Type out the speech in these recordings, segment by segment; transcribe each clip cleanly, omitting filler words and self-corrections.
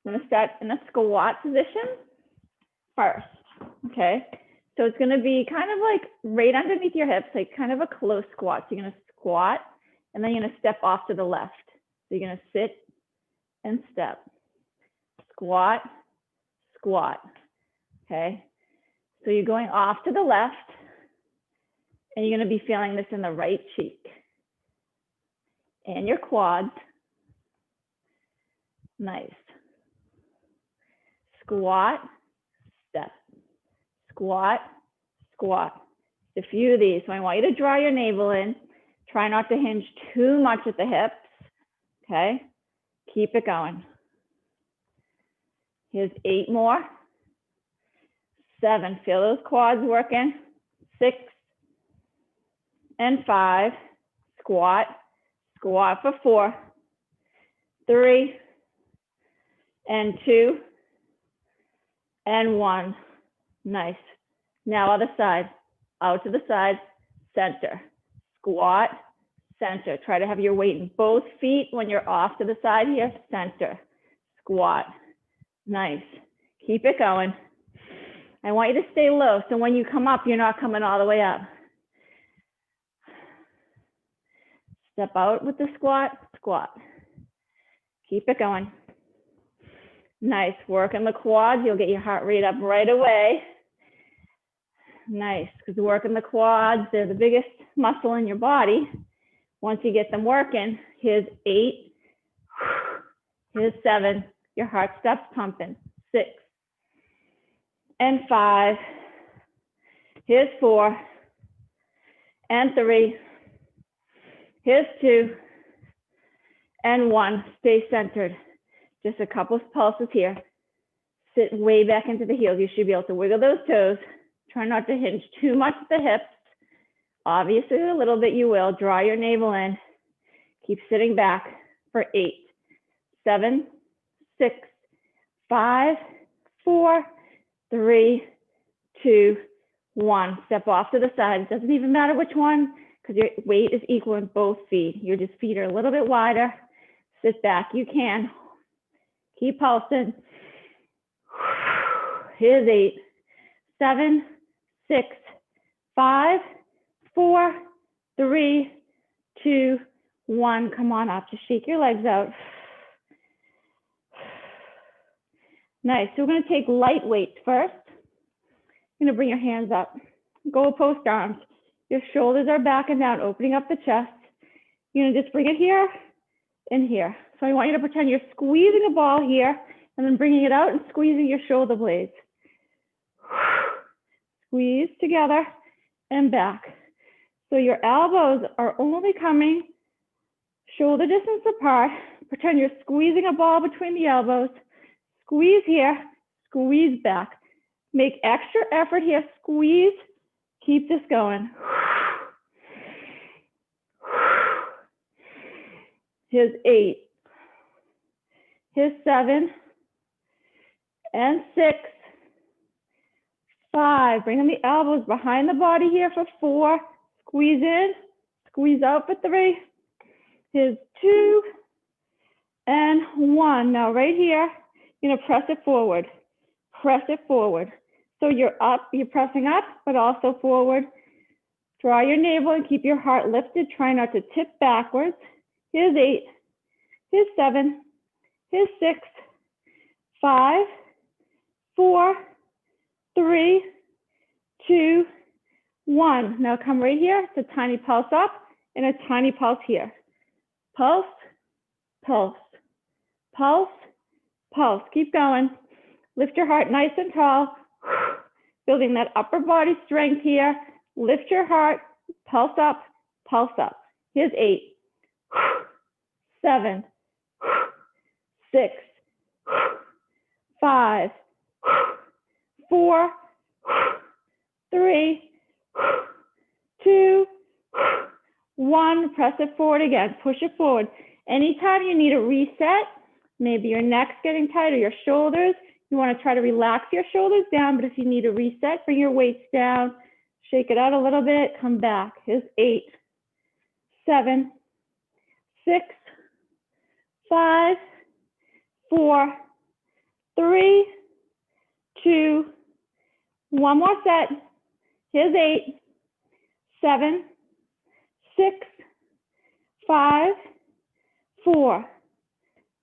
I'm gonna start in a squat position first, okay? So it's gonna be kind of like right underneath your hips, like kind of a close squat. So you're gonna squat, and then you're gonna step off to the left. So you're gonna sit and step, squat, squat, okay? So you're going off to the left, and you're gonna be feeling this in the right cheek and your quads. Nice. Squat, step, squat, squat. A few of these. So I want you to draw your navel in. Try not to hinge too much at the hips, okay? Keep it going. Here's 8 more. 7, feel those quads working. 6 and 5, squat, squat for 4, 3 and 2 and 1. Nice. Now other side, out to the side, center, squat, center. Try to have your weight in both feet when you're off to the side here, center, squat. Nice. Keep it going. I want you to stay low, so when you come up, you're not coming all the way up. Step out with the squat, squat. Keep it going. Nice. Working the quads, you'll get your heart rate up right away. Nice, because working the quads, they're the biggest muscle in your body. Once you get them working, here's 8, here's 7, your heart stops pumping, 6 and 5, here's 4 and 3, here's 2 and 1. Stay centered. Just a couple of pulses here. Sit way back into the heels. You should be able to wiggle those toes. Try not to hinge too much at the hips. Obviously, a little bit you will. Draw your navel in. Keep sitting back for 8, 7, 6, 5, 4, 3, 2, 1. Step off to the side. It doesn't even matter which one, because your weight is equal in both feet. Your just feet are a little bit wider. Sit back. You can. Keep pulsing. Here's 8, 7, 6, 5, 4, 3, 2, 1. Come on up. Just shake your legs out. Nice. So we're going to take light weights first. You're going to bring your hands up. Goal post arms. Your shoulders are back and down, opening up the chest. You're going to just bring it here and here. So I want you to pretend you're squeezing a ball here and then bringing it out and squeezing your shoulder blades. Squeeze together and back. So your elbows are only coming shoulder distance apart. Pretend you're squeezing a ball between the elbows. Squeeze here, squeeze back. Make extra effort here, squeeze. Keep this going. Here's 8. Here's 7 and 6. 5, bring the elbows behind the body here for 4. Squeeze in, squeeze out for 3. Here's 2 and 1. Now right here, you're gonna press it forward. Press it forward. So you're up, you're pressing up, but also forward. Draw your navel and keep your heart lifted. Try not to tip backwards. Here's 8. Here's 7. Here's 6, 5, 4, 3, 2, 1. Now come right here. It's a tiny pulse up and a tiny pulse here. Pulse, pulse, pulse, pulse. Keep going. Lift your heart nice and tall. Building that upper body strength here. Lift your heart. Pulse up, pulse up. Here's 8, 7, 6, 5, 4, 3, 2, 1. Press it forward again. Push it forward. Anytime you need a reset, maybe your neck's getting tight or your shoulders, you want to try to relax your shoulders down, but if you need a reset, bring your weights down, shake it out a little bit, come back. Here's 8, 7, 6, 5, 4, 3, 2, one more set. Here's 8, 7, 6, 5, 4,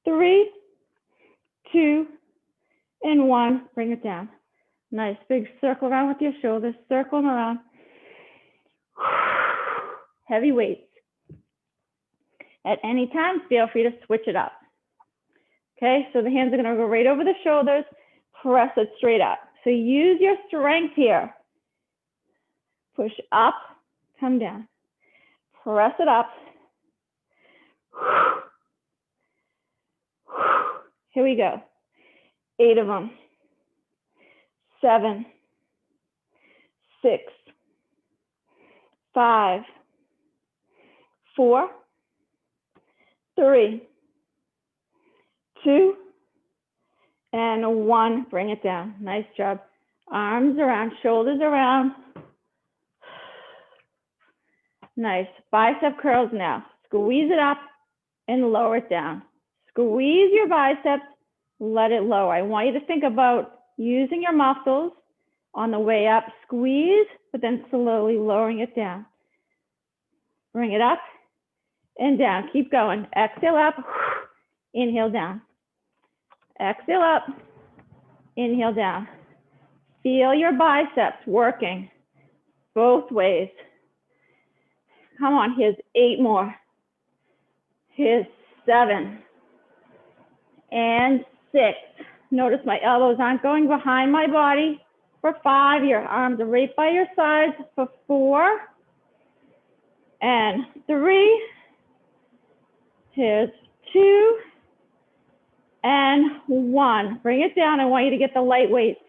3, 2, and 1. Bring it down. Nice big circle around with your shoulders, circling around. Heavy weights. At any time, feel free to switch it up. Okay, so the hands are going to go right over the shoulders, press it straight up. So use your strength here. Push up, come down. Press it up. Here we go. 8 of them. 7, 6, 5, 4, 3, 2, and 1. Bring it down. Nice job. Arms around, shoulders around. Nice. Bicep curls now. Squeeze it up and lower it down. Squeeze your biceps, let it lower. I want you to think about using your muscles on the way up. Squeeze, but then slowly lowering it down. Bring it up and down. Keep going. Exhale up, inhale down. Exhale up, inhale down. Feel your biceps working both ways. Come on, here's 8 more. Here's 7 and 6. Notice my elbows aren't going behind my body. For 5, your arms are right by your sides. For 4 and 3. Here's 2 and 1. Bring it down. I want you to get the light weights.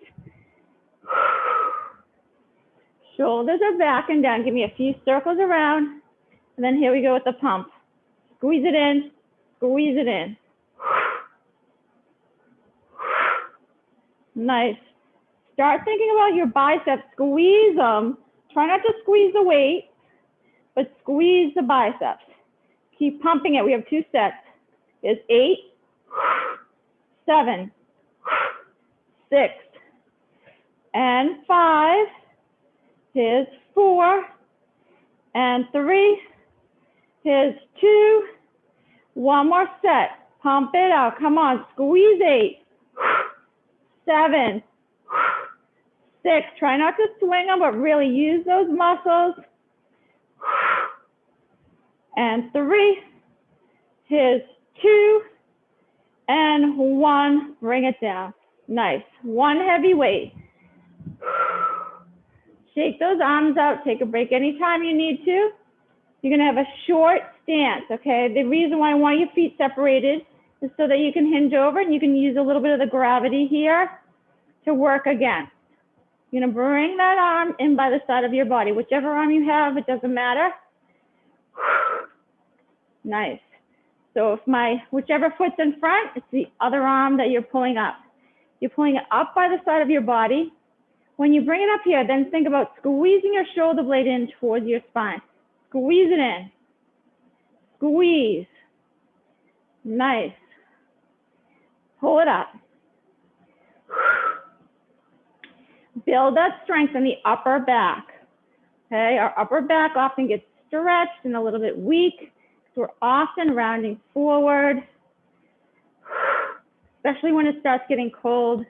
Shoulders are back and down. Give me a few circles around. And then here we go with the pump. Squeeze it in, squeeze it in. Nice. Start thinking about your biceps. Squeeze them. Try not to squeeze the weight, but squeeze the biceps. Keep pumping it. We have 2 sets. It's 8, 7, 6, and 5. Here's 4 and 3. Here's 2. One more set. Pump it out. Come on. Squeeze 8, 7, 6. Try not to swing them, but really use those muscles. And 3. Here's 2 and 1. Bring it down. Nice. 1 heavy weight. Shake those arms out. Take a break anytime you need to. You're going to have a short stance, okay? The reason why I want your feet separated is so that you can hinge over and you can use a little bit of the gravity here to work again. You're going to bring that arm in by the side of your body. Whichever arm you have, it doesn't matter. Nice. So if whichever foot's in front, it's the other arm that you're pulling up. You're pulling it up by the side of your body. When you bring it up here, then think about squeezing your shoulder blade in towards your spine. Squeeze it in. Squeeze. Nice. Pull it up. Build that strength in the upper back. Okay, our upper back often gets stretched and a little bit weak. So we're often rounding forward, especially when it starts getting cold.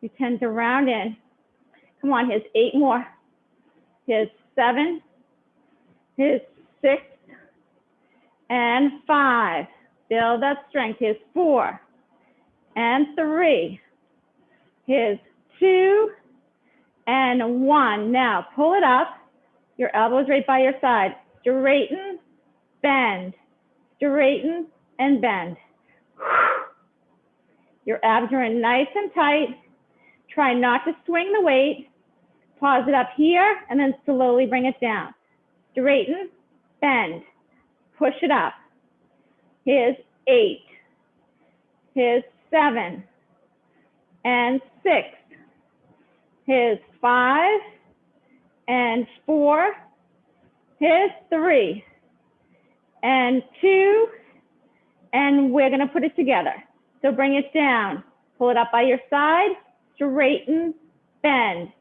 We tend to round in. Come on, here's 8 more. Here's 7. Here's 6 and 5. Build that strength. Here's 4 and 3. Here's 2 and 1. Now pull it up. Your elbows right by your side. Straighten, bend. Straighten and bend. Your abs are in nice and tight. Try not to swing the weight. Pause it up here and then slowly bring it down. Straighten, bend, push it up. Here's 8. Here's 7 and 6. Here's 5 and 4. Here's 3 and 2. And we're going to put it together. So bring it down. Pull it up by your side, straighten, bend.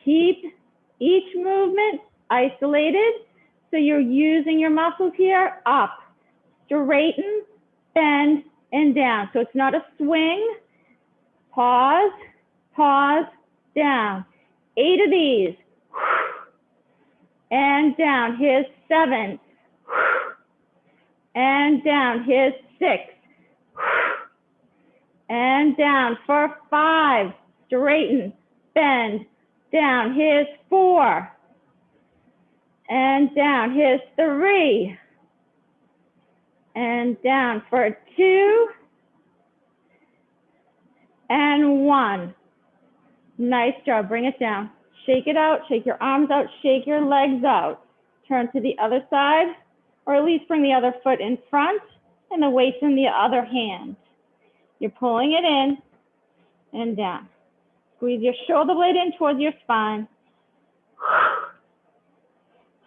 Keep each movement isolated, so you're using your muscles here. Up, straighten, bend, and down. So it's not a swing. Pause, pause, down. 8 of these. And down. Here's 7. And down. Here's 6. And down for 5. Straighten, bend, down. Here's 4. And down. Here's 3. And down for 2. And 1. Nice job. Bring it down. Shake it out. Shake your arms out. Shake your legs out. Turn to the other side, or at least bring the other foot in front and the weights in the other hand. You're pulling it in and down. Squeeze your shoulder blade in towards your spine.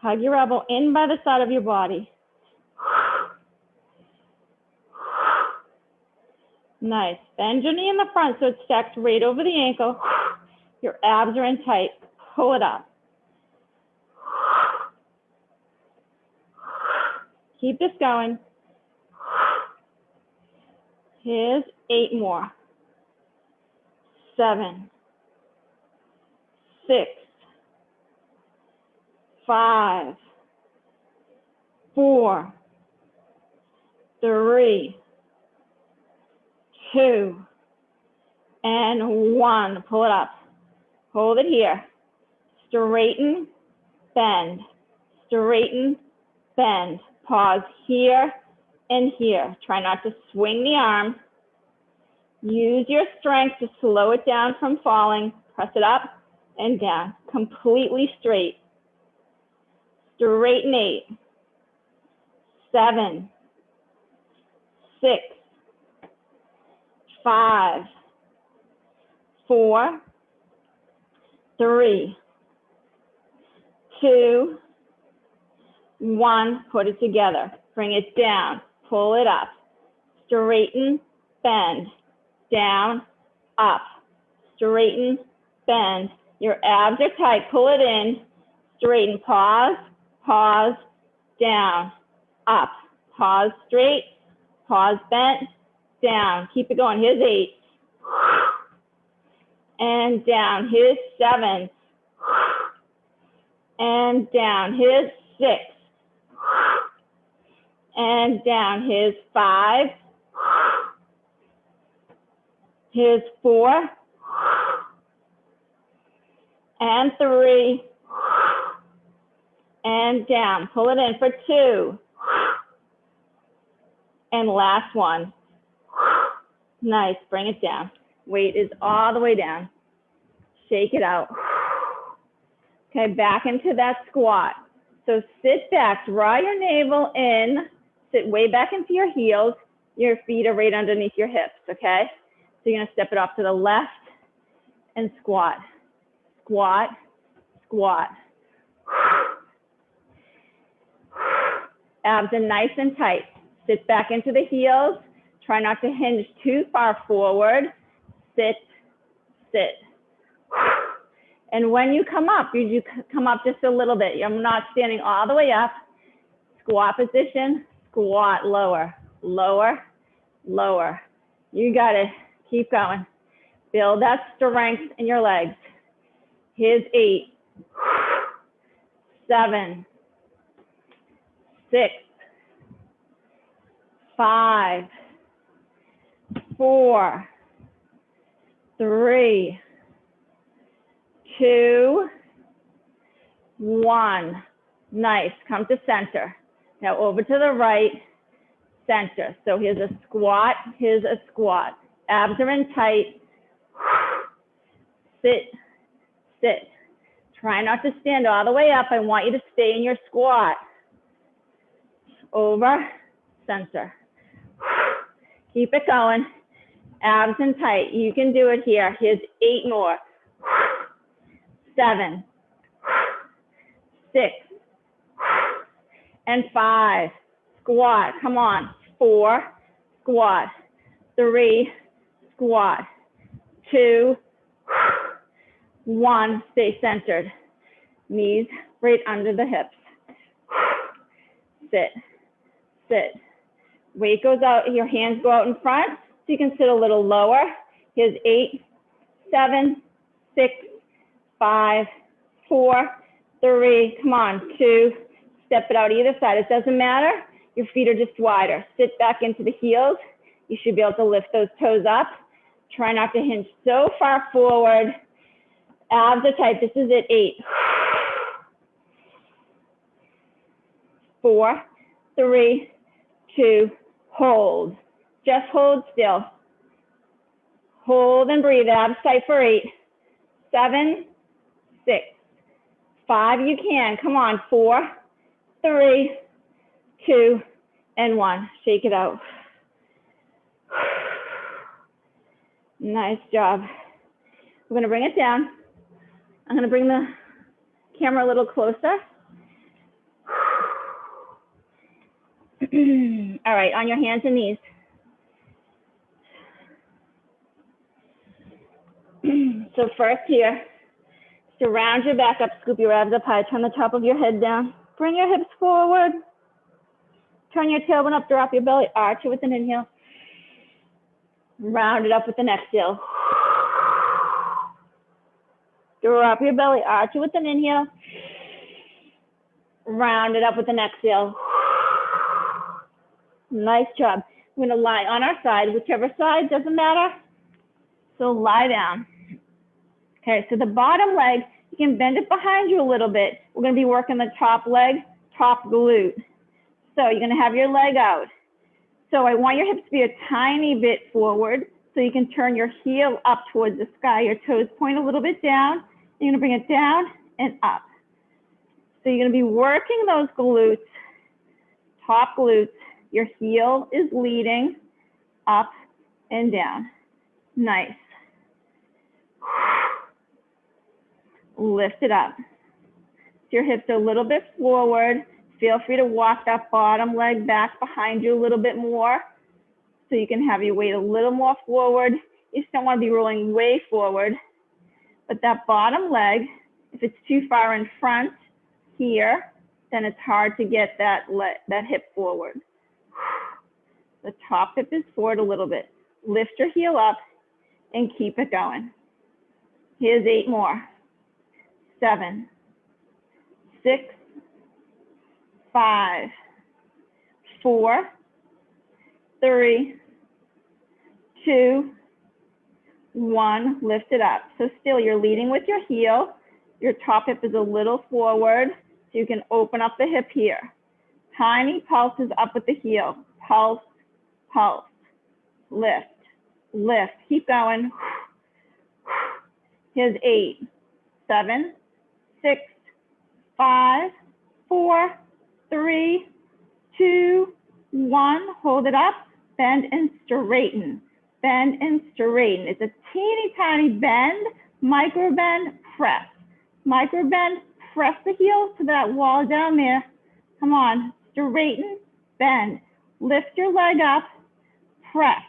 Hug your elbow in by the side of your body. Nice. Bend your knee in the front so it's stacked right over the ankle. Your abs are in tight. Pull it up. Keep this going. Here's 8 more. 7, 6, 5, 4, 3, 2, and 1. Pull it up. Hold it here. Straighten, bend. Straighten, bend. Pause here and here. Try not to swing the arm. Use your strength to slow it down from falling. Press it up and down. Completely straight. Straighten 8, 7, 6, 5, 4, 3, 2, 1. Put it together. Bring it down. Pull it up. Straighten, bend. Down, up. Straighten, bend. Your abs are tight. Pull it in. Straighten. Pause, pause, down, up. Pause straight. Pause bent, down. Keep it going. Here's 8. And down. Here's 7. And down. Here's 6. And down. Here's 5. Here's 4. And 3. And down. Pull it in for 2. And last one. Nice. Bring it down. Weight is all the way down. Shake it out. Okay, back into that squat. So sit back, draw your navel in, sit way back into your heels. Your feet are right underneath your hips, okay? So you're gonna step it off to the left and squat. Squat, squat. Abs are nice and tight. Sit back into the heels. Try not to hinge too far forward. Sit, sit. And when you come up, you come up just a little bit. I'm not standing all the way up. Squat position, squat, lower, lower, lower. You got it. Keep going. Build that strength in your legs. Here's 8, 7, 6, 5, 4, 3, 2, 1. Nice. Come to center. Now over to the right, center. So here's a squat. Here's a squat. Abs are in tight. Sit, sit. Try not to stand all the way up. I want you to stay in your squat. Over, center. Keep it going. Abs in tight. You can do it here. Here's 8 more. 7, 6, and 5. Squat. Come on. 4, squat. 3, squat. 2, 1. Stay centered. Knees right under the hips. Sit, sit. Weight goes out, your hands go out in front, so you can sit a little lower. Here's 8, 7, 6, 5, 4, 3, come on, 2. Step it out either side. It doesn't matter. Your feet are just wider. Sit back into the heels. You should be able to lift those toes up. Try not to hinge so far forward. Abs are tight. This is it. 8, 4, 3, 2, hold. Just hold still. Hold and breathe. Abs tight for 8, 7, 6, 5. You can. Come on. 4, 3, 2, and 1. Shake it out. Nice job. We're going to bring it down. I'm going to bring the camera a little closer. All right, on your hands and knees. So first here, surround your back up, scoop your abs up high, turn the top of your head down, bring your hips forward, turn your tailbone up, drop your belly, arch it with an inhale, round it up with an exhale. Drop your belly, arch it with an inhale, round it up with an exhale. Nice job. We're going to lie on our side, whichever side, doesn't matter. So lie down. Okay, so the bottom leg, you can bend it behind you a little bit. We're going to be working the top leg, top glute. So you're going to have your leg out. So I want your hips to be a tiny bit forward so you can turn your heel up towards the sky. Your toes point a little bit down. You're going to bring it down and up. So you're going to be working those glutes, top glutes. Your heel is leading up and down. Nice. Lift it up. Your hips are a little bit forward. Feel free to walk that bottom leg back behind you a little bit more so you can have your weight a little more forward. You just don't want to be rolling way forward. But that bottom leg, if it's too far in front here, then it's hard to get that hip forward. The top hip is forward a little bit. Lift your heel up and keep it going. Here's 8 more. 7, 6, 5, 4, 3, 2, 1. Lift it up. So still you're leading with your heel. Your top hip is a little forward, so you can open up the hip here. Tiny pulses up with the heel. Pulse, pulse. Lift, lift. Keep going. Here's 8, 7, 6, 5, 4, 3, 2, 1. Hold it up. Bend and straighten. Bend and straighten. It's a teeny tiny bend, micro bend, press. Micro bend, press the heel to that wall down there. Come on. Straighten, bend. Lift your leg up. Press.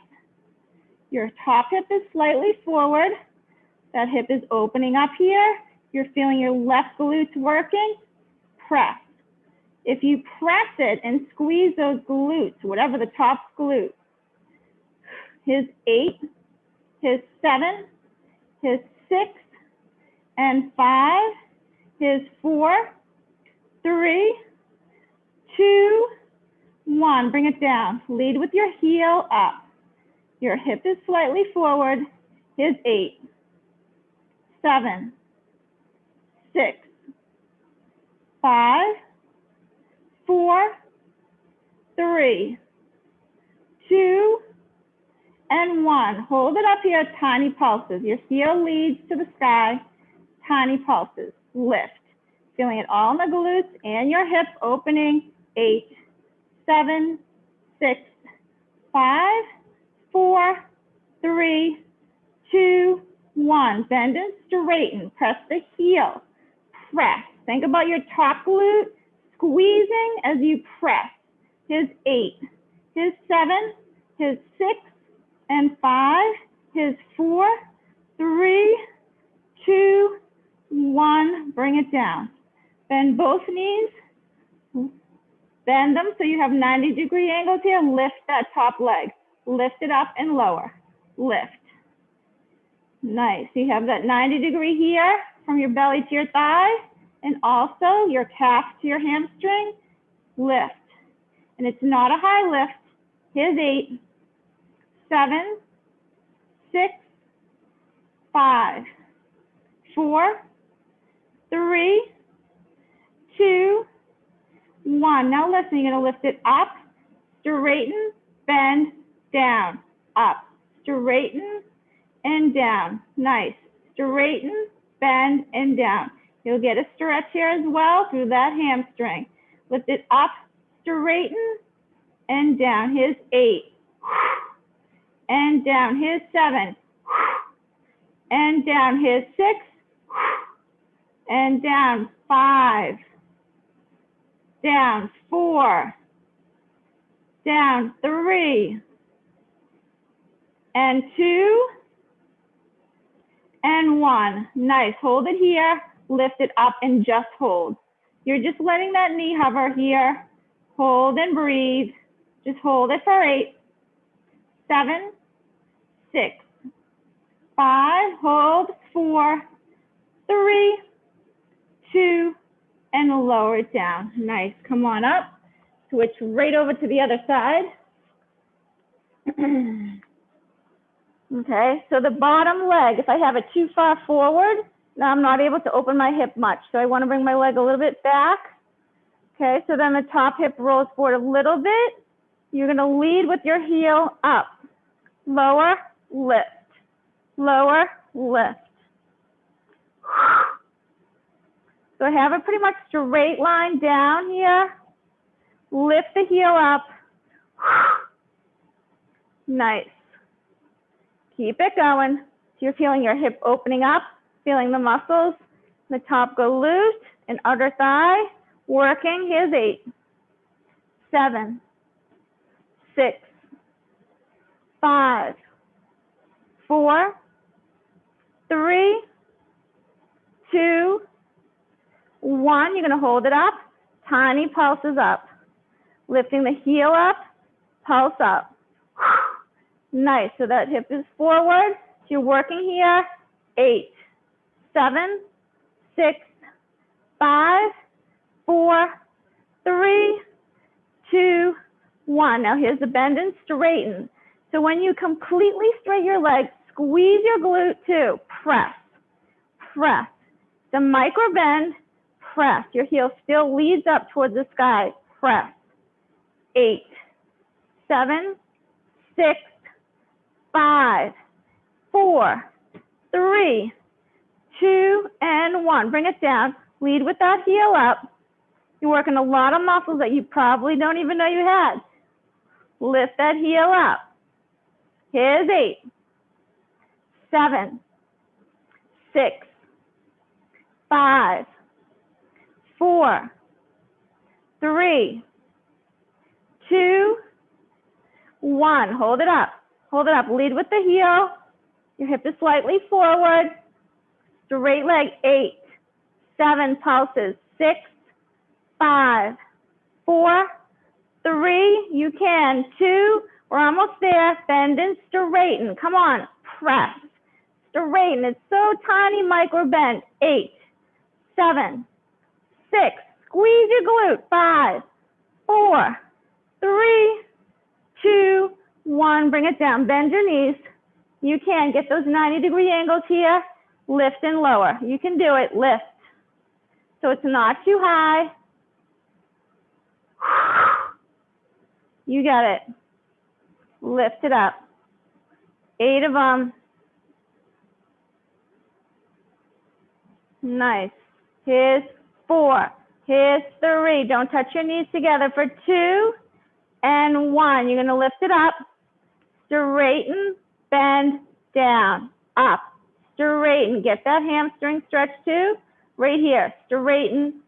Your top hip is slightly forward. That hip is opening up here. You're feeling your left glutes working. Press. If you press it and squeeze those glutes, whatever the top glute, here's 8, here's 7, here's 6, and 5, here's 4, 3, 2, 1. Bring it down. Lead with your heel up. Your hip is slightly forward. Here's 8, 7, 6, 5, 4, 3, 2, and 1. Hold it up here, tiny pulses. Your heel leads to the sky, tiny pulses. Lift. Feeling it all in the glutes and your hip opening. 8, 7, 6, 5, 4, 3, 2, 1. Bend and straighten. Press the heel. Press. Think about your top glute squeezing as you press. Here's 8. Here's 7. Here's 6 and 5. Here's 4, bring it down. Bend both knees. Bend them so you have 90-degree angles here. Lift that top leg. Lift it up and lower. Lift. Nice. You have that 90-degree here from your belly to your thigh, and also your calf to your hamstring. Lift. And it's not a high lift. Here's 8, 7, 6, 5, 4, 3, 2, 1. Now listen, you're going to lift it up, straighten, bend, down, up, straighten, and down. Nice. Straighten, bend, and down. You'll get a stretch here as well through that hamstring. Lift it up, straighten, and down. Here's 8. And down. Here's 7. And down. Here's 6. And down. 5. Down. 4. Down. 3. And 2. And 1. Nice. Hold it here. Lift it up and just hold. You're just letting that knee hover here. Hold and breathe. Just hold it for 8, 7, 6, 5, hold, 4, 3, 2, and lower it down. Nice. Come on up. Switch right over to the other side. Okay, so the bottom leg, if I have it too far forward, now I'm not able to open my hip much. So I want to bring my leg a little bit back. Okay, so then the top hip rolls forward a little bit. You're going to lead with your heel up. Lower, lift. Lower, lift. So I have a pretty much straight line down here. Lift the heel up. Nice. Keep it going. So you're feeling your hip opening up, feeling the muscles. The top go loose and outer thigh. Working. Here's 8, 7, 6, 5, 4, 3, 2, 1. You're going to hold it up. Tiny pulses up. Lifting the heel up, pulse up. Nice. So that hip is forward. So you're working here. 8, 7, 6, 5, 4, 3, 2, 1. Now here's the bend and straighten. So when you completely straighten your leg, squeeze your glute too. Press, press. The micro bend, press. Your heel still leads up towards the sky. Press. 8, 7, 6, 5, 4, 3, 2, and 1. Bring it down. Lead with that heel up. You're working a lot of muscles that you probably don't even know you had. Lift that heel up. Here's 8, 7, 6, 5, 4, 3, 2, 1. Hold it up. Hold it up. Lead with the heel. Your hip is slightly forward. Straight leg. 8, 7 pulses. 6, 5, 4, 3. You can. 2. We're almost there. Bend and straighten. Come on. Press. Straighten. It's so tiny. Micro bend. 8, 7, 6. Squeeze your glute. 5, 4, 3, 2, 1. Bring it down. Bend your knees. You can get those 90-degree angles here. Lift and lower. You can do it. Lift. So it's not too high. You got it. Lift it up. 8 of them. Nice. Here's 4. Here's 3. Don't touch your knees together for 2 and 1. You're going to lift it up. Straighten, bend, down, up. Straighten. Get that hamstring stretch too. Right here. Straighten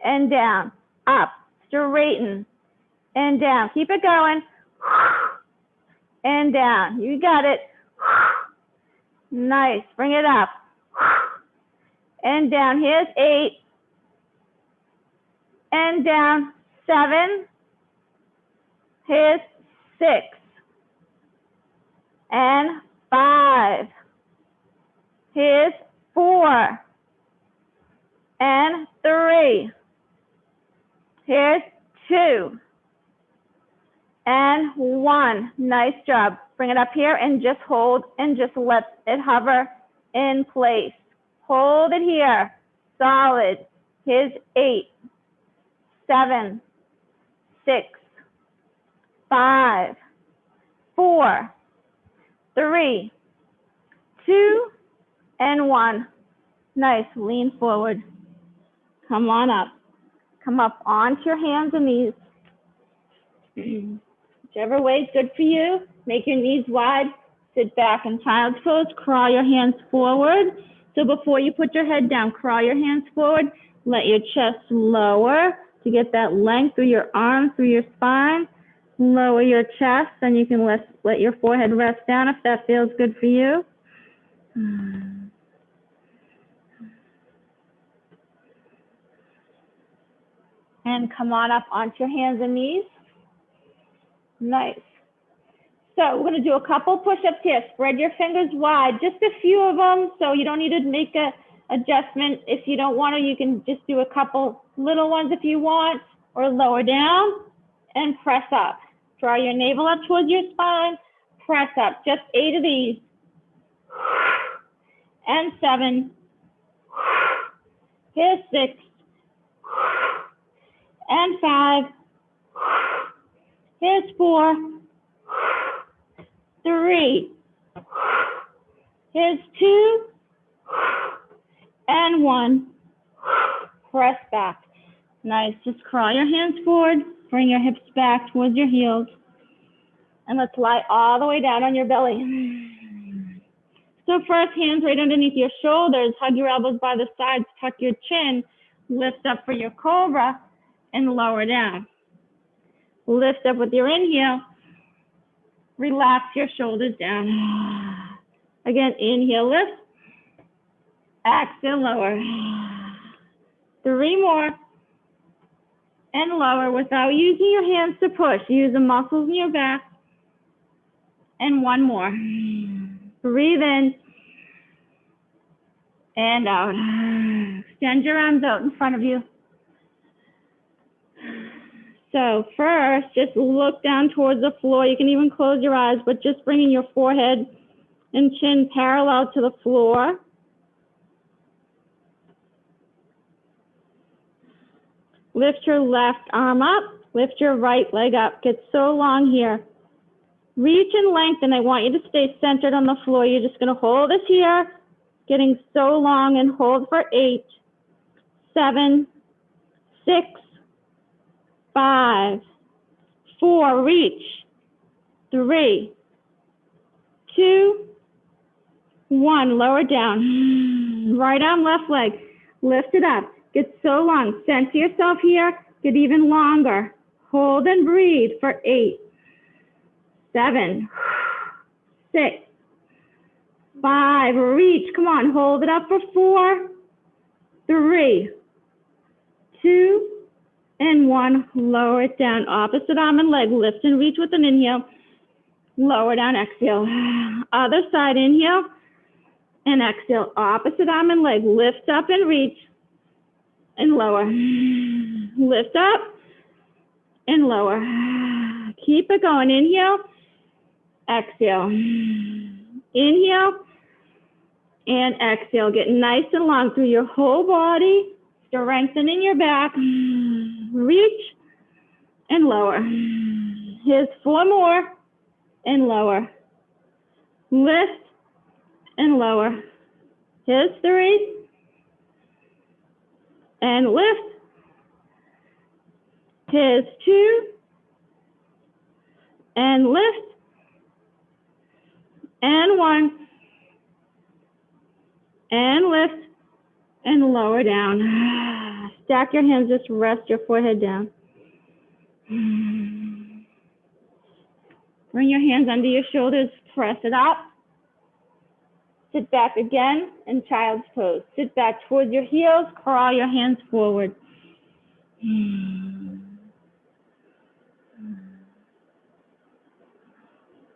and down, up. Straighten and down. Keep it going. And down. You got it. Nice. Bring it up. And down. Here's 8, and down. 7. Here's 6. And 5. Here's 4. And 3. Here's 2. And 1. Nice job. Bring it up here and just hold and just let it hover in place. Hold it here. Solid. Here's 8. 7. 6. 5. 4. 3. 2. And 1. Nice. Lean forward. Come on up. Come up onto your hands and knees. Whichever way is good for you. Make your knees wide. Sit back in child's pose. Crawl your hands forward. So before you put your head down, crawl your hands forward. Let your chest lower to get that length through your arms, through your spine. Lower your chest, and you can let your forehead rest down if that feels good for you. And come on up onto your hands and knees. Nice. So we're going to do a couple push-ups here. Spread your fingers wide, just a few of them, so you don't need to make a adjustment. If you don't want to, you can just do a couple little ones if you want, or lower down and press up. Draw your navel up towards your spine, press up. Just 8 of these. And 7. Here's 6. And 5. Here's 4. 3. Here's 2. And 1. Press back. Nice. Just crawl your hands forward. Bring your hips back towards your heels. And let's lie all the way down on your belly. So first, hands right underneath your shoulders. Hug your elbows by the sides. Tuck your chin. Lift up for your cobra and lower down. Lift up with your inhale. Relax your shoulders down. Again, inhale, lift. Exhale, lower. 3 more. And lower without using your hands to push. Use the muscles in your back. And 1 more. Breathe in. And out. Extend your arms out in front of you. So first, just look down towards the floor. You can even close your eyes, but just bringing your forehead and chin parallel to the floor. Lift your left arm up. Lift your right leg up. Get so long here. Reach and lengthen. I want you to stay centered on the floor. You're just going to hold this here, getting so long, and hold for 8, 7, 6, 5, 4, reach, 3, 2, 1, lower down. Right arm, left leg, lift it up. Get so long. Center yourself here. Get even longer. Hold and breathe for 8, 7, 6, 5. Reach. Come on. Hold it up for 4, 3, 2, and 1. Lower it down. Opposite arm and leg. Lift and reach with an inhale. Lower down. Exhale. Other side. Inhale and exhale. Opposite arm and leg. Lift up and reach. And lower. Lift up and lower. Keep it going. Inhale, exhale. Inhale and exhale. Get nice and long through your whole body. Strengthening your back. Reach and lower. Here's 4 more and lower. Lift and lower. Here's 3. And lift. Here's 2. And lift. And 1. And lift. And lower down. Stack your hands, just rest your forehead down. Bring your hands under your shoulders, press it up. Sit back again in child's pose. Sit back towards your heels, crawl your hands forward.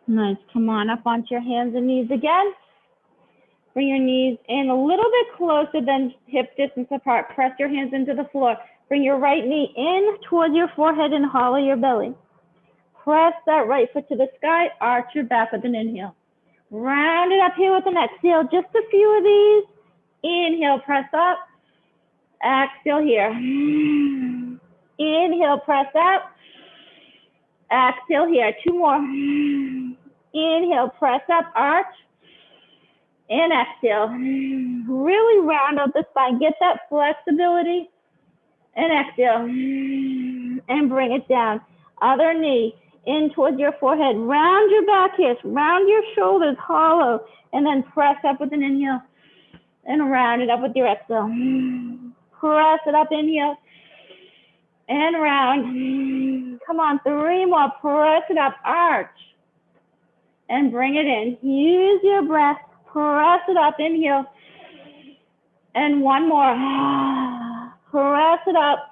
Nice. Come on up onto your hands and knees again. Bring your knees in a little bit closer than hip distance apart. Press your hands into the floor. Bring your right knee in towards your forehead and hollow your belly. Press that right foot to the sky. Arch your back with an inhale. Round it up here with an exhale. Just a few of these. Inhale, press up. Exhale here. Inhale, press up. Exhale here. Two more. Inhale, press up, arch. And exhale. Really round out the spine. Get that flexibility. And exhale. And bring it down. Other knee in towards your forehead. Round your back here. Round your shoulders hollow. And then press up with an inhale. And round it up with your exhale. Press it up, inhale. And round. Come on, three more. Press it up, arch. And bring it in. Use your breath. Press it up, inhale. And one more. Press it up.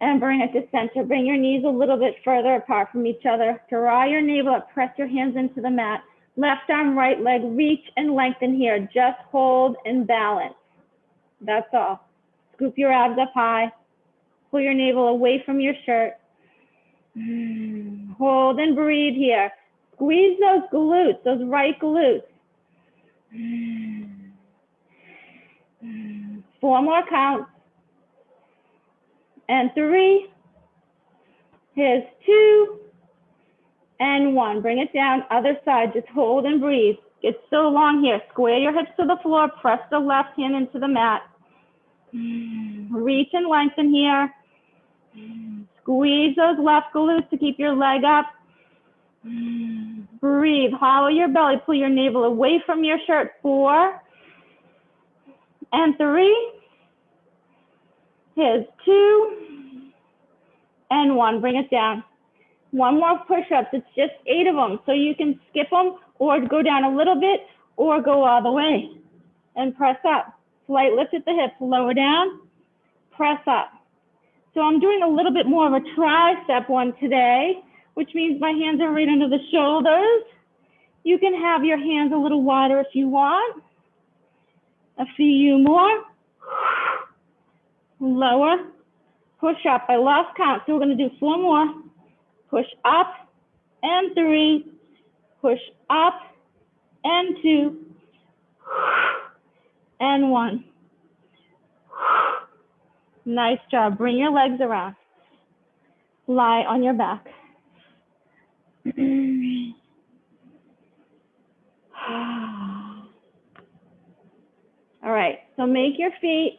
And bring it to center. Bring your knees a little bit further apart from each other. Draw your navel up. Press your hands into the mat. Left arm, right leg. Reach and lengthen here. Just hold and balance. That's all. Scoop your abs up high. Pull your navel away from your shirt. Hold and breathe here. Squeeze those glutes, those right glutes. 4 more counts. And 3. Here's 2. And 1. Bring it down. Other side. Just hold and breathe. It's so long here. Square your hips to the floor. Press the left hand into the mat. Reach and lengthen here. Squeeze those left glutes to keep your leg up. Breathe. Hollow your belly. Pull your navel away from your shirt. 4. And 3. Here's 2. And 1. Bring it down. 1 more push-ups. It's just 8 of them. So you can skip them or go down a little bit or go all the way. And press up. Slight lift at the hips. Lower down. Press up. So I'm doing a little bit more of a tricep one today, which means my hands are right under the shoulders. You can have your hands a little wider if you want. A few more. Lower. Push up. I lost count, so we're going to do 4 more. Push up and 3. Push up and 2. And 1. Nice job. Bring your legs around. Lie on your back. All right, so make your feet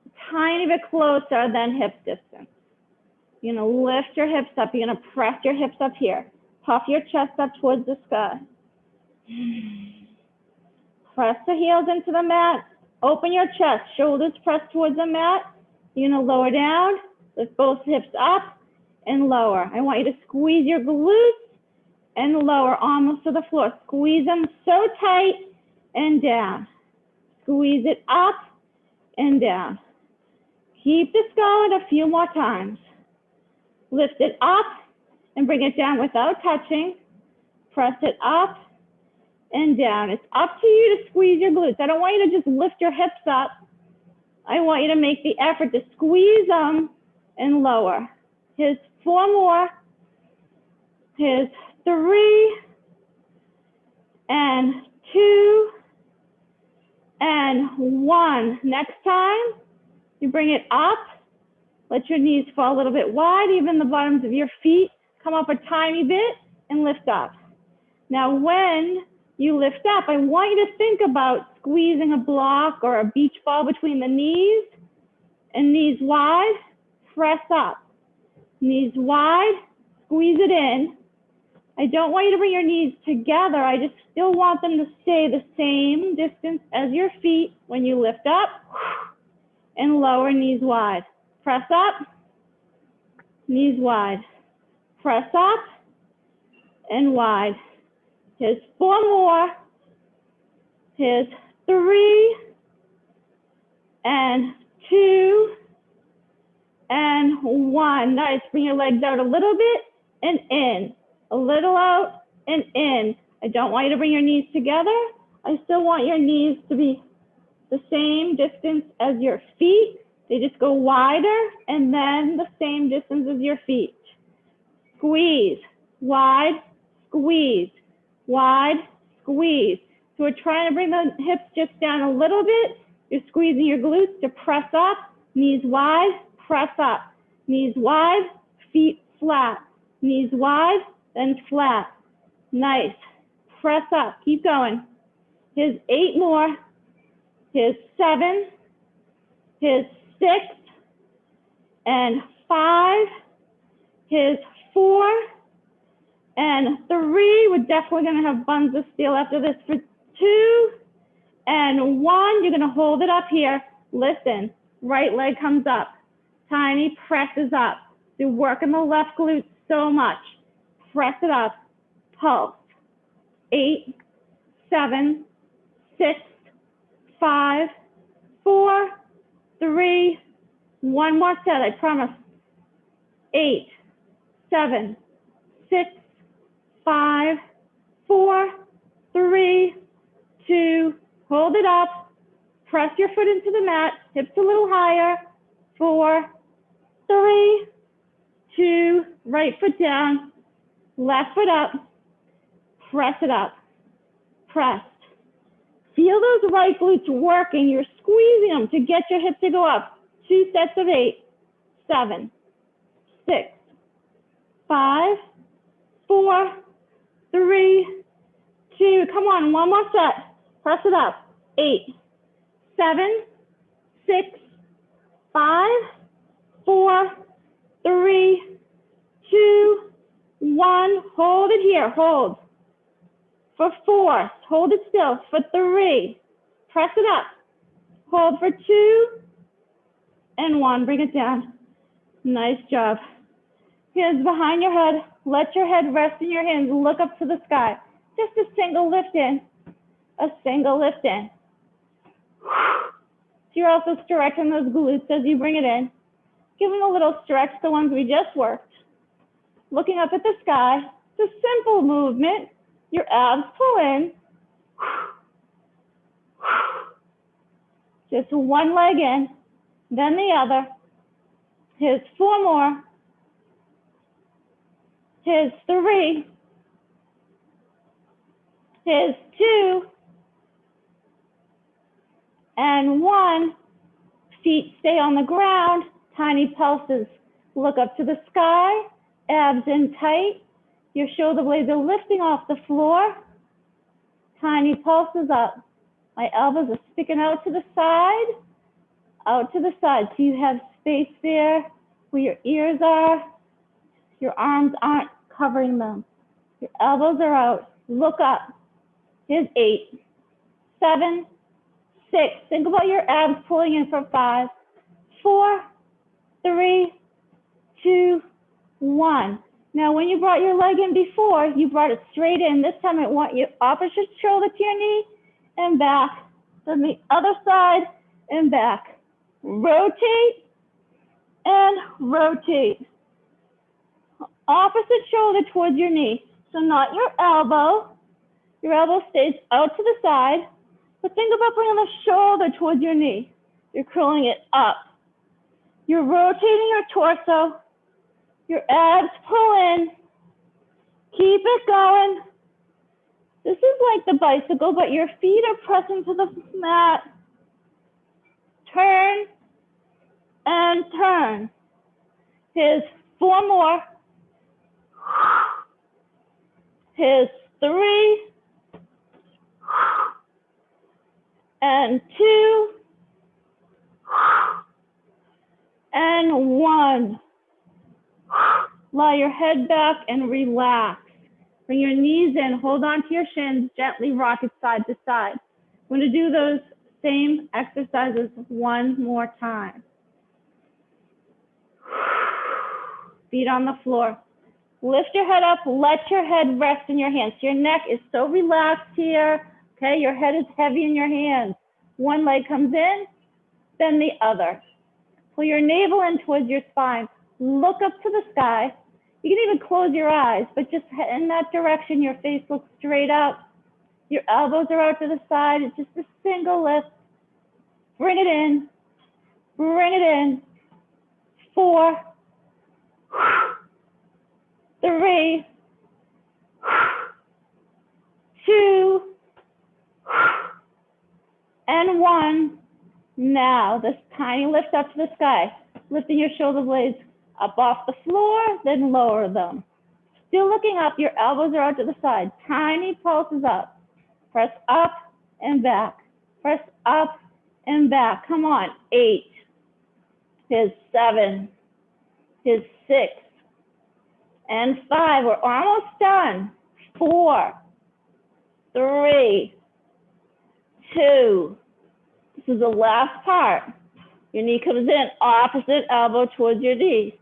a tiny bit closer than hip distance. You're gonna lift your hips up. You're gonna press your hips up here. Puff your chest up towards the sky. Press the heels into the mat. Open your chest, shoulders pressed towards the mat. You're gonna lower down, lift both hips up and lower. I want you to squeeze your glutes and lower almost to the floor. Squeeze them so tight and down. Squeeze it up and down. Keep this going a few more times. Lift it up and bring it down without touching. Press it up and down. It's up to you to squeeze your glutes. I don't want you to just lift your hips up. I want you to make the effort to squeeze them and lower. Here's 4 more. Here's 3 and 2 and 1. Next time, you bring it up. Let your knees fall a little bit wide, even the bottoms of your feet. Come up a tiny bit and lift up. Now, when you lift up, I want you to think about squeezing a block or a beach ball between the knees and knees wide. Press up. Knees wide, squeeze it in. I don't want you to bring your knees together. I just still want them to stay the same distance as your feet when you lift up and lower, knees wide. Press up, knees wide. Press up and wide. Here's 4 more. Here's 3 and 2 and 1. Nice. Bring your legs out a little bit and in. A little out and in. I don't want you to bring your knees together. I still want your knees to be the same distance as your feet. They just go wider and then the same distance as your feet. Squeeze, wide, squeeze, wide, squeeze. So we're trying to bring the hips just down a little bit. You're squeezing your glutes to press up, knees wide, press up. Knees wide, feet flat. Knees wide, then flat. Nice. Press up, keep going. Here's 8 more. Here's 7. Here's 6. And 5. Here's 4. And 3. We're definitely going to have buns of steel after this for 2. And 1. You're going to hold it up here. Listen. Right leg comes up. Tiny presses up. You're working the left glute so much. Press it up. Pulse. 8, 7, 6, 5, 4, 3. One more set, I promise. 8, 7, 6, 5, 4, 3, 2. Hold it up. Press your foot into the mat. Hips a little higher. 4, 3, 2. Right foot down. Left foot up. Press it up. Press. Feel those right glutes working. You're squeezing them to get your hips to go up. 2 sets of 8, 7, 6, 5, 4, 3, 2. Come on, one more set. Press it up. 8, 7, 6, 5, 4, 3, 2, 1. Hold it here. Hold. For 4, hold it still. For 3, press it up. Hold for 2 and 1. Bring it down. Nice job. Hands behind your head. Let your head rest in your hands. Look up to the sky. Just a single lift in. A single lift in. You're also stretching those glutes as you bring it in. Give them a little stretch, the ones we just worked. Looking up at the sky. It's a simple movement. Your abs pull in. Just one leg in, then the other. Here's 4 more. Here's 3. Here's 2. And 1. Feet stay on the ground. Tiny pulses. Look up to the sky. Abs in tight. Your shoulder blades are lifting off the floor. Tiny pulses up. My elbows are sticking out to the side. Out to the side. So you have space there where your ears are. Your arms aren't covering them. Your elbows are out. Look up. Here's 8, 7, 6. Think about your abs pulling in for 5, 4, 3, 2, 1. Now, when you brought your leg in before, you brought it straight in. This time, I want you opposite shoulder to your knee and back. Then the other side and back. Rotate and rotate. Opposite shoulder towards your knee. So not your elbow. Your elbow stays out to the side. But think about bringing the shoulder towards your knee. You're curling it up. You're rotating your torso. Your abs pull in. Keep it going. This is like the bicycle, but your feet are pressing to the mat. Turn and turn. Here's 4 more. Here's 3. And 2. And 1. Lie your head back and relax. Bring your knees in, hold on to your shins, gently rock it side to side. I'm going to do those same exercises one more time. Feet on the floor. Lift your head up, let your head rest in your hands. Your neck is so relaxed here. Okay, your head is heavy in your hands. One leg comes in, then the other. Pull your navel in towards your spine. Look up to the sky. You can even close your eyes, but just in that direction, your face looks straight up. Your elbows are out to the side. It's just a single lift. Bring it in. Bring it in. 4, 3, 2, and 1. Now, this tiny lift up to the sky, lifting your shoulder blades up off the floor, then lower them. Still looking up, your elbows are out to the side. Tiny pulses up. Press up and back. Press up and back. Come on. 8. Here's 7. Here's 6. And 5. We're almost done. 4, 3, 2. This is the last part. Your knee comes in, opposite elbow towards your knee.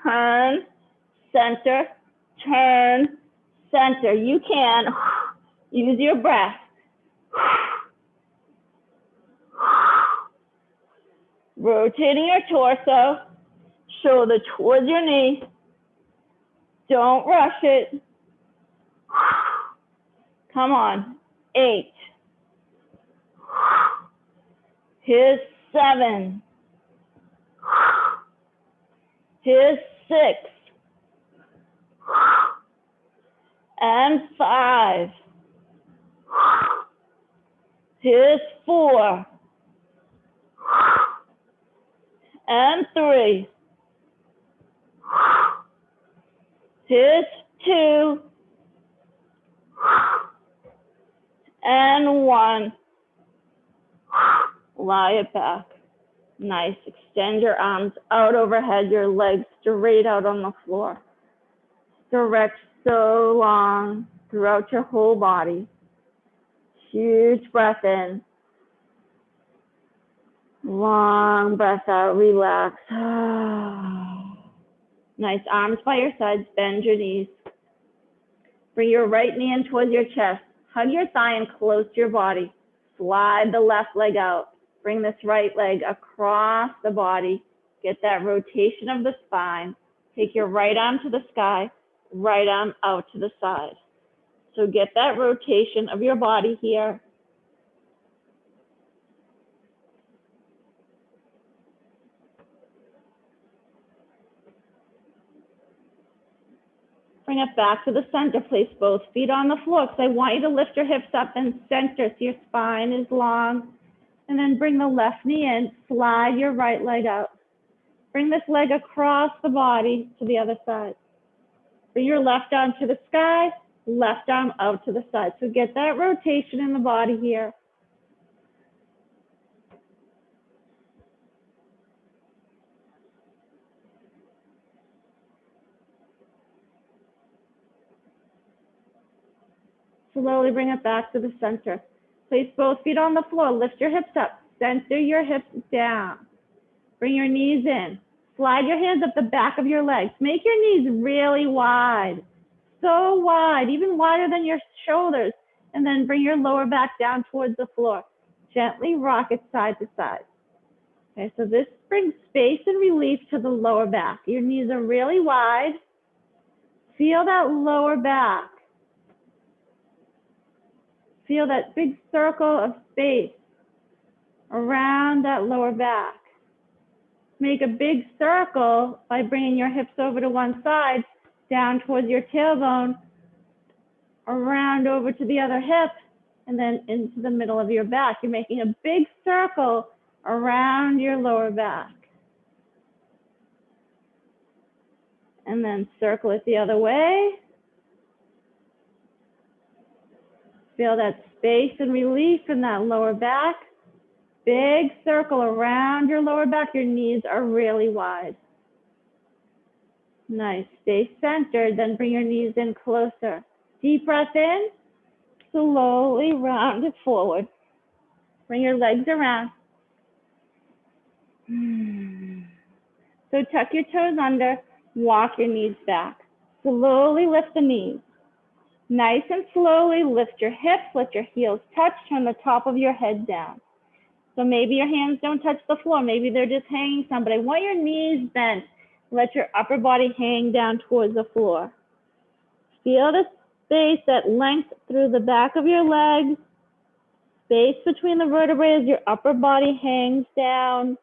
Turn, center, turn, center. You can use your breath. Rotating your torso, shoulder towards your knee. Don't rush it. Come on. 8. Here's 7. Here's 6. And 5. Here's 4. And 3. Here's 2. And 1. Lie it back. Nice. Extend your arms out overhead, your legs straight out on the floor. Stretch so long throughout your whole body. Huge breath in. Long breath out. Relax. Nice. Arms by your sides. Bend your knees. Bring your right knee in towards your chest. Hug your thigh in close to your body. Slide the left leg out. Bring this right leg across the body. Get that rotation of the spine. Take your right arm to the sky, right arm out to the side. So get that rotation of your body here. Bring it back to the center. Place both feet on the floor because I want you to lift your hips up and center so your spine is long. And then bring the left knee in, slide your right leg out. Bring this leg across the body to the other side. Bring your left arm to the sky, left arm out to the side. So get that rotation in the body here. Slowly bring it back to the center. Place both feet on the floor. Lift your hips up. Center your hips down. Bring your knees in. Slide your hands up the back of your legs. Make your knees really wide. So wide, even wider than your shoulders. And then bring your lower back down towards the floor. Gently rock it side to side. Okay, so this brings space and relief to the lower back. Your knees are really wide. Feel that lower back. Feel that big circle of space around that lower back. Make a big circle by bringing your hips over to one side, down towards your tailbone, around over to the other hip, and then into the middle of your back. You're making a big circle around your lower back. And then circle it the other way. Feel that space and relief in that lower back. Big circle around your lower back. Your knees are really wide. Nice. Stay centered. Then bring your knees in closer. Deep breath in. Slowly round it forward. Bring your legs around. So tuck your toes under. Walk your knees back. Slowly lift the knees. Nice and slowly lift your hips, let your heels touch, turn the top of your head down. So maybe your hands don't touch the floor. Maybe they're just hanging some, but I want your knees bent. Let your upper body hang down towards the floor. Feel the space, that length through the back of your legs. Space between the vertebrae as your upper body hangs down.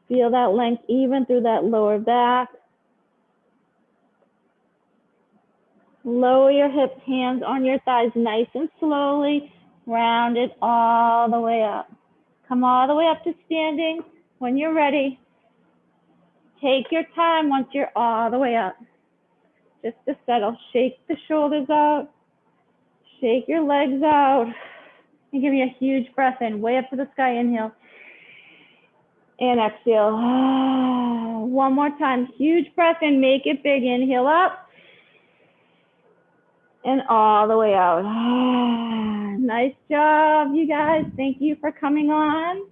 Feel that length even through that lower back. Lower your hips, hands on your thighs, nice and slowly. Round it all the way up. Come all the way up to standing. When you're ready, take your time once you're all the way up. Just to settle, shake the shoulders out, shake your legs out, and give me a huge breath in, way up to the sky, inhale, and exhale. One more time, huge breath in, make it big, inhale up, and all the way out. Nice job, you guys. Thank you for coming on.